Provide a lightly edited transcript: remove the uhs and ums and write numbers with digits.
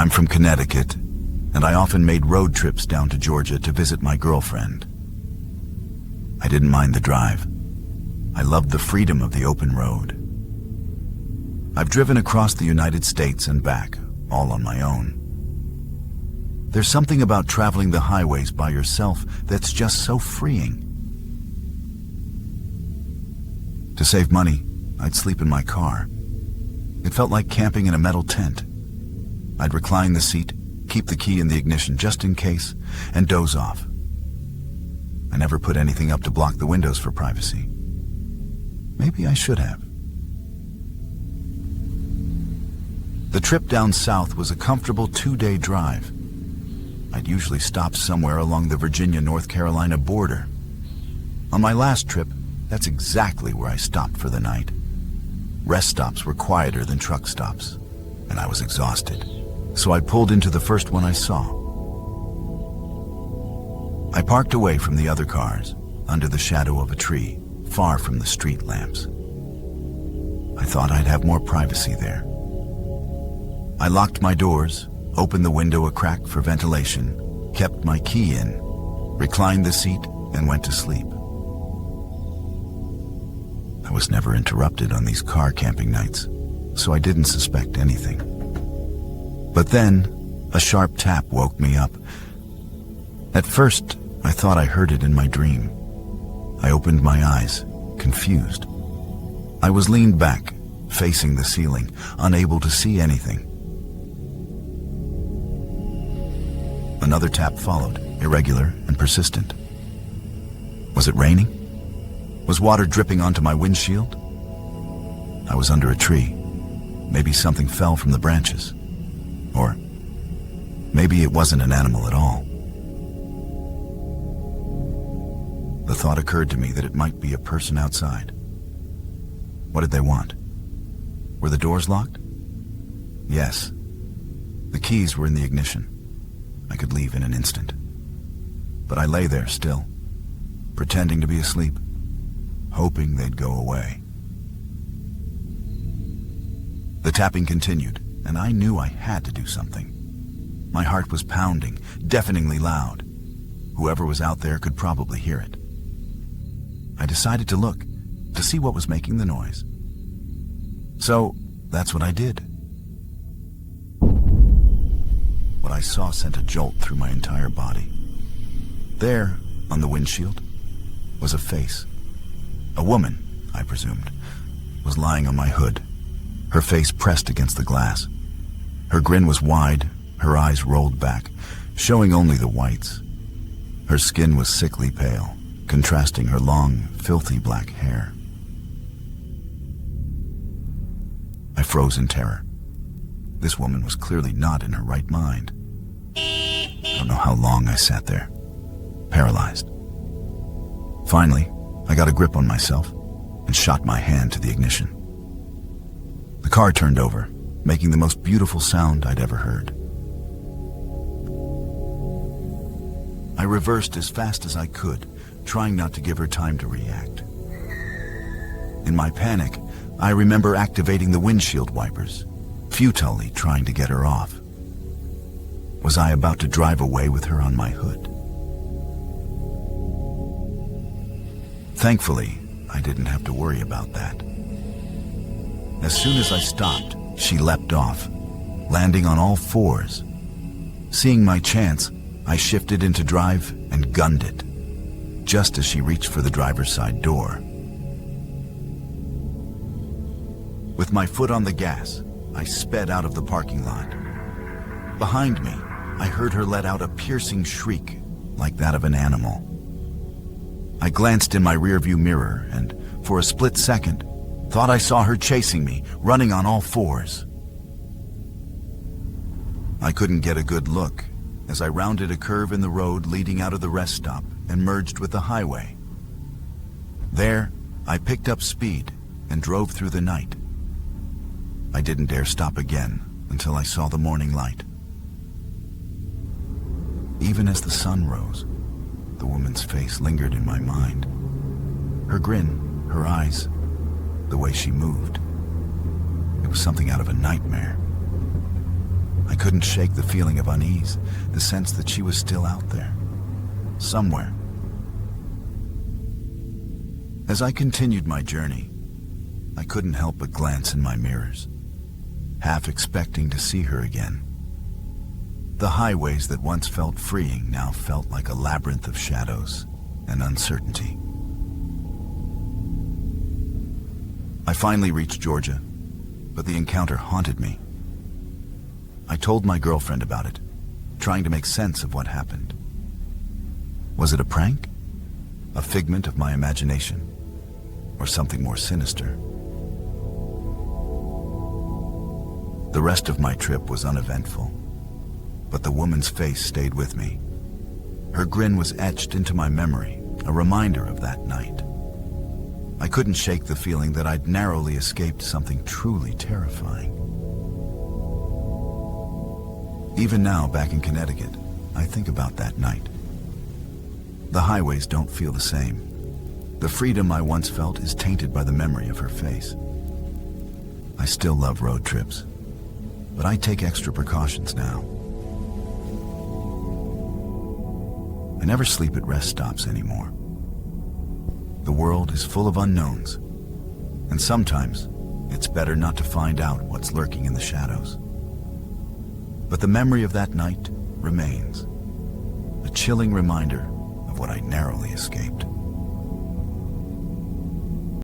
I'm from Connecticut, and I often made road trips down to Georgia to visit my girlfriend. I didn't mind the drive. I loved the freedom of the open road. I've driven across the United States and back, all on my own. There's something about traveling the highways by yourself that's just so freeing. To save money, I'd sleep in my car. It felt like camping in a metal tent. I'd recline the seat, keep the key in the ignition just in case, and doze off. I never put anything up to block the windows for privacy. Maybe I should have. The trip down south was a comfortable 2-day drive. I'd usually stop somewhere along the Virginia-North Carolina border. On my last trip, that's exactly where I stopped for the night. Rest stops were quieter than truck stops, and I was exhausted, so I pulled into the first one I saw. I parked away from the other cars, under the shadow of a tree, far from the street lamps. I thought I'd have more privacy there. I locked my doors, opened the window a crack for ventilation, kept my key in, reclined the seat, and went to sleep. I was never interrupted on these car camping nights, so I didn't suspect anything. But then, a sharp tap woke me up. At first, I thought I heard it in my dream. I opened my eyes, confused. I was leaned back, facing the ceiling, unable to see anything. Another tap followed, irregular and persistent. Was it raining? Was water dripping onto my windshield? I was under a tree. Maybe something fell from the branches. Or maybe it wasn't an animal at all. The thought occurred to me that it might be a person outside. What did they want? Were the doors locked? Yes. The keys were in the ignition. I could leave in an instant. But I lay there still, pretending to be asleep, hoping they'd go away. The tapping continued, and I knew I had to do something. My heart was pounding, deafeningly loud. Whoever was out there could probably hear it. I decided to look, to see what was making the noise. So, that's what I did. What I saw sent a jolt through my entire body. There, on the windshield, was a face. A woman, I presumed, was lying on my hood, her face pressed against the glass. Her grin was wide, her eyes rolled back, showing only the whites. Her skin was sickly pale, contrasting her long, filthy black hair. I froze in terror. This woman was clearly not in her right mind. I don't know how long I sat there, paralyzed. Finally, I got a grip on myself and shot my hand to the ignition. The car turned over, making the most beautiful sound I'd ever heard. I reversed as fast as I could, trying not to give her time to react. In my panic, I remember activating the windshield wipers, futilely trying to get her off. Was I about to drive away with her on my hood? Thankfully, I didn't have to worry about that. As soon as I stopped, she leapt off, landing on all fours. Seeing my chance, I shifted into drive and gunned it, just as she reached for the driver's side door. With my foot on the gas, I sped out of the parking lot. Behind me, I heard her let out a piercing shriek, like that of an animal. I glanced in my rearview mirror and, for a split second, thought I saw her chasing me, running on all fours. I couldn't get a good look as I rounded a curve in the road leading out of the rest stop and merged with the highway. There, I picked up speed and drove through the night. I didn't dare stop again until I saw the morning light. Even as the sun rose, the woman's face lingered in my mind. Her grin, her eyes, the way she moved. It was something out of a nightmare. I couldn't shake the feeling of unease, the sense that she was still out there, somewhere. As I continued my journey, I couldn't help but glance in my mirrors, half expecting to see her again. The highways that once felt freeing now felt like a labyrinth of shadows and uncertainty. I finally reached Georgia, but the encounter haunted me. I told my girlfriend about it, trying to make sense of what happened. Was it a prank? A figment of my imagination? Or something more sinister? The rest of my trip was uneventful, but the woman's face stayed with me. Her grin was etched into my memory, a reminder of that night. I couldn't shake the feeling that I'd narrowly escaped something truly terrifying. Even now, back in Connecticut, I think about that night. The highways don't feel the same. The freedom I once felt is tainted by the memory of her face. I still love road trips, but I take extra precautions now. I never sleep at rest stops anymore. The world is full of unknowns, and sometimes it's better not to find out what's lurking in the shadows. But the memory of that night remains, a chilling reminder of what I narrowly escaped.